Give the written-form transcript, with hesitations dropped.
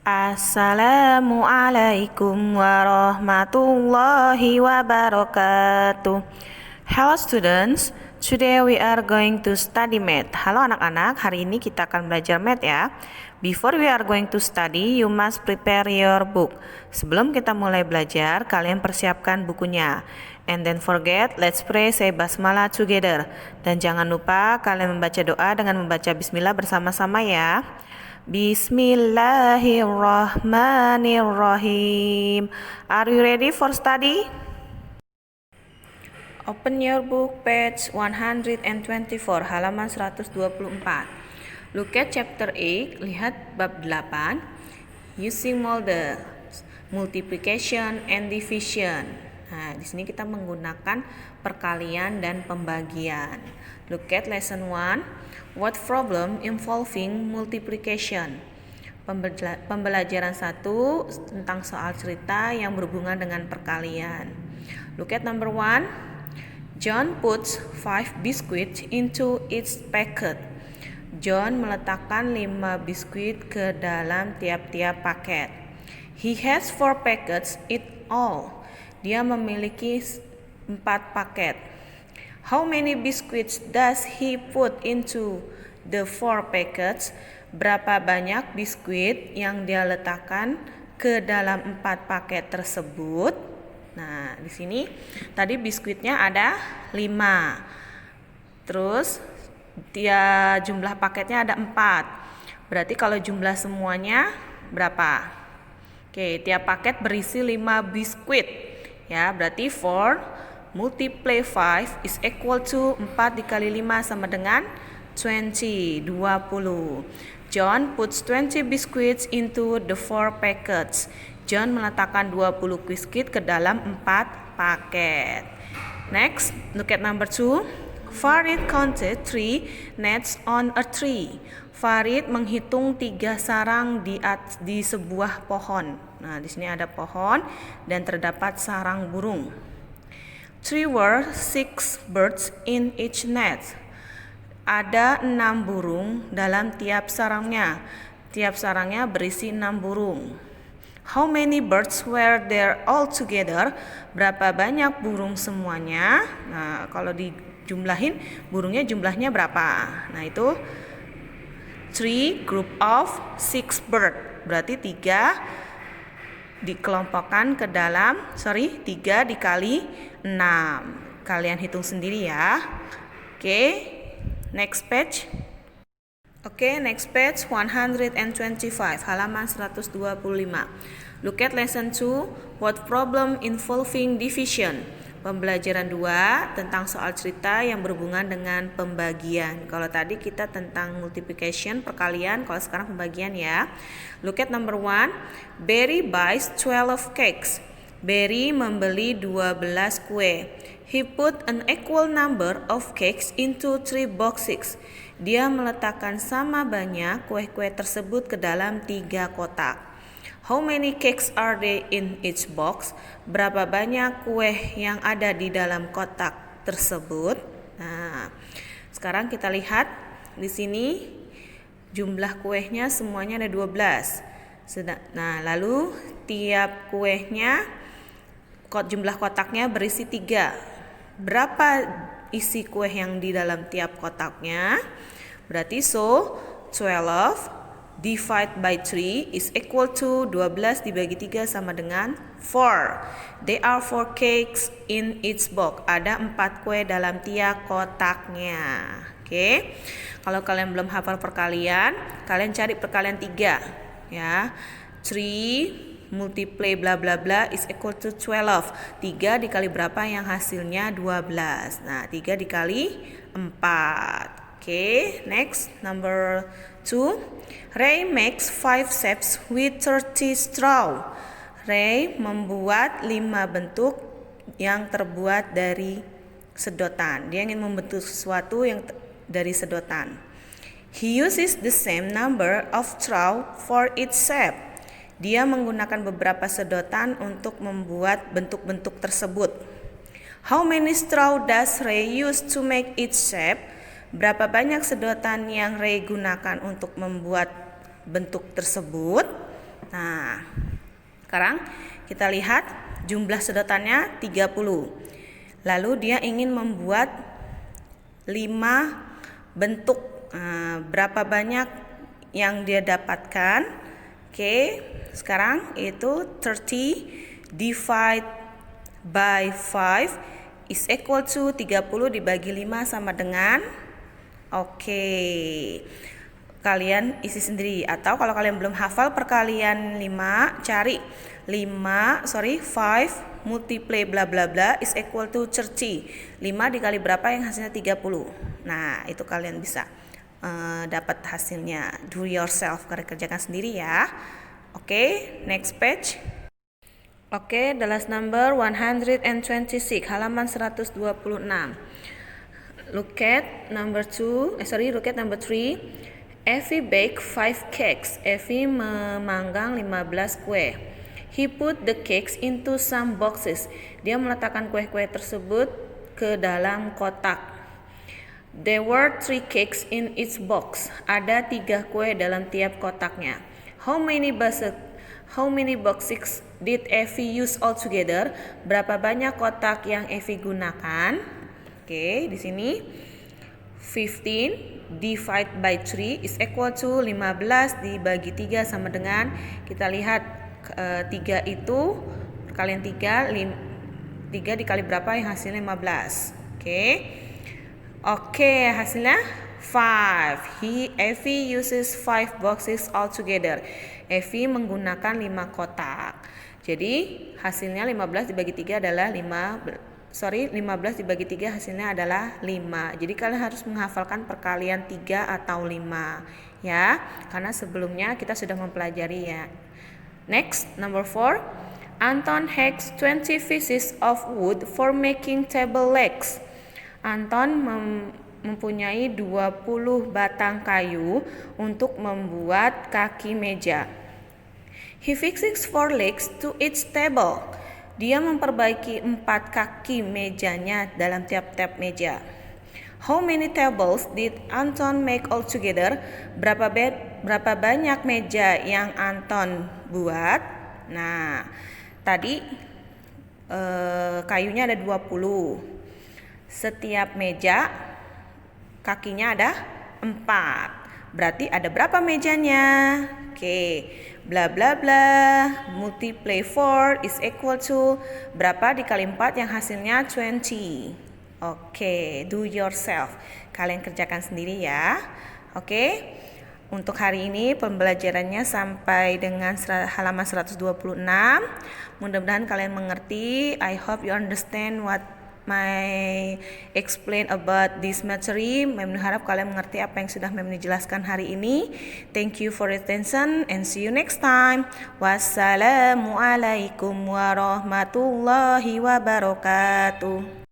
Assalamualaikum warahmatullahi wabarakatuh. Hello students, today we are going to study math. Halo anak-anak, hari ini kita akan belajar math ya. Before we are going to study, you must prepare your book. Sebelum kita mulai belajar, kalian persiapkan bukunya. And then forget, let's pray, say basmalah together. Dan jangan lupa kalian membaca doa dengan membaca bismillah bersama-sama ya. Bismillahirrahmanirrahim. Are you ready for study? Open your book page 124, halaman 124. Look at chapter 8, lihat bab 8. Using models, multiplication and division. Nah, di sini kita menggunakan perkalian dan pembagian. Look at lesson 1. What problem involving multiplication? Pembelajaran 1 tentang soal cerita yang berhubungan dengan perkalian. Look at number 1. John puts 5 biscuits into each packet. John meletakkan 5 biskuit ke dalam tiap-tiap paket. He has 4 packets in all. Dia memiliki 4 paket. How many biscuits does he put into the 4 packets? Berapa banyak biskuit yang dia letakkan ke dalam 4 paket tersebut? Nah, di sini tadi biskuitnya ada 5. Terus dia jumlah paketnya ada 4. Berarti kalau jumlah semuanya berapa? Oke, tiap paket berisi 5 biskuit. Ya, berarti 4 multiply 5 is equal to 4 dikali 5 sama dengan 20. John puts 20 biscuits into the 4 packets. John meletakkan 20 biskuit ke dalam 4 paket. Next, look at number 2. Farid counted 3 nuts on a tree. Farid menghitung 3 sarang di sebuah pohon. Nah, di sini ada pohon dan terdapat sarang burung. 3 were 6 birds in each nest. Ada 6 burung dalam tiap sarangnya. Tiap sarangnya berisi 6 burung. How many birds were there all together? Berapa banyak burung semuanya? Nah, kalau dijumlahin burungnya jumlahnya berapa? Nah, itu 3 group of 6 bird. Berarti 3 dikelompokkan ke dalam 3 dikali 6. Kalian hitung sendiri ya. Oke, next page. Next page 125, halaman 125. Look at lesson 2. What problem involving division? Pembelajaran 2 tentang soal cerita yang berhubungan dengan pembagian. Kalau tadi kita tentang multiplication, perkalian, kalau sekarang pembagian ya. Look at number 1. Barry buys 12 cakes. Barry membeli 12 kue. He put an equal number of cakes into 3 boxes. Dia meletakkan sama banyak kue-kue tersebut ke dalam 3 kotak. How many cakes are there in each box? Berapa banyak kue yang ada di dalam kotak tersebut? Nah, sekarang kita lihat di sini jumlah kuenya semuanya ada 12. Nah, lalu tiap kuenya jumlah kotaknya berisi 3. Berapa isi kue yang di dalam tiap kotaknya? Berarti 12 divide by 3 is equal to 12 dibagi 3 sama dengan 4. There are 4 cakes in each box. Ada 4 kue dalam tiap kotaknya. Oke. Kalau kalian belum hafal perkalian, kalian cari perkalian 3 ya. 3 multiply bla bla bla is equal to 12. 3 dikali berapa yang hasilnya 12. Nah, 3 dikali 4. Oke, next number 2. Ray makes 5 shapes with 30 straw. Ray membuat 5 bentuk yang terbuat dari sedotan. Dia ingin membentuk sesuatu yang dari sedotan. He uses the same number of straw for each shape. Dia menggunakan beberapa sedotan untuk membuat bentuk-bentuk tersebut. How many straw does Ray use to make each shape? Berapa banyak sedotan yang Ray gunakan untuk membuat bentuk tersebut? Nah, sekarang kita lihat jumlah sedotannya 30. Lalu dia ingin membuat 5 bentuk. Berapa banyak yang dia dapatkan? Oke, sekarang itu 30 divide by 5 is equal to 30 dibagi 5 sama dengan kalian isi sendiri, atau kalau kalian belum hafal perkalian 5, cari 5 multiply bla bla bla is equal to 30. 5 dikali berapa yang hasilnya 30. Nah, itu kalian bisa dapat hasilnya. Do yourself, kalian kerjakan sendiri ya. Next page. The last number 126, halaman 126. Look at number 3. Effie baked 5 cakes. Effie memanggang 15 kue. He put the cakes into some boxes. Dia meletakkan kue-kue tersebut ke dalam kotak. There were 3 cakes in each box. Ada 3 kue dalam tiap kotaknya. How many boxes did Effie use altogether? Berapa banyak kotak yang Effie gunakan? Di sini 15 divide by 3 is equal to 15 dibagi 3 sama dengan, kita lihat 3 itu perkalian 3 dikali berapa yang hasilnya 15. Hasilnya 5. Effie uses 5 boxes altogether. Effie menggunakan 5 kotak. Jadi hasilnya 15 dibagi 3 adalah 15 dibagi 3 hasilnya adalah 5. Jadi kalian harus menghafalkan perkalian 3 atau 5 ya, karena sebelumnya kita sudah mempelajari ya. Next, number 4. Anton hacks 20 pieces of wood for making table legs. Anton mempunyai 20 batang kayu untuk membuat kaki meja. He fixes 4 legs to each table. Dia memperbaiki 4 kaki mejanya dalam tiap-tiap meja. How many tables did Anton make altogether? Berapa banyak meja yang Anton buat? Nah, tadi kayunya ada 20. Setiap meja kakinya ada 4. Berarti ada berapa mejanya? Bla bla bla, multiply 4 is equal to berapa dikali 4 yang hasilnya 20. Do yourself, kalian kerjakan sendiri ya. Untuk hari ini pembelajarannya sampai dengan halaman 126. Mudah-mudahan kalian mengerti. I hope you understand what my explain about this materi. Memang harap kalian mengerti apa yang sudah Memang jelaskan hari ini. Thank you for your attention and see you next time. Wassalamualaikum warahmatullahi wabarakatuh.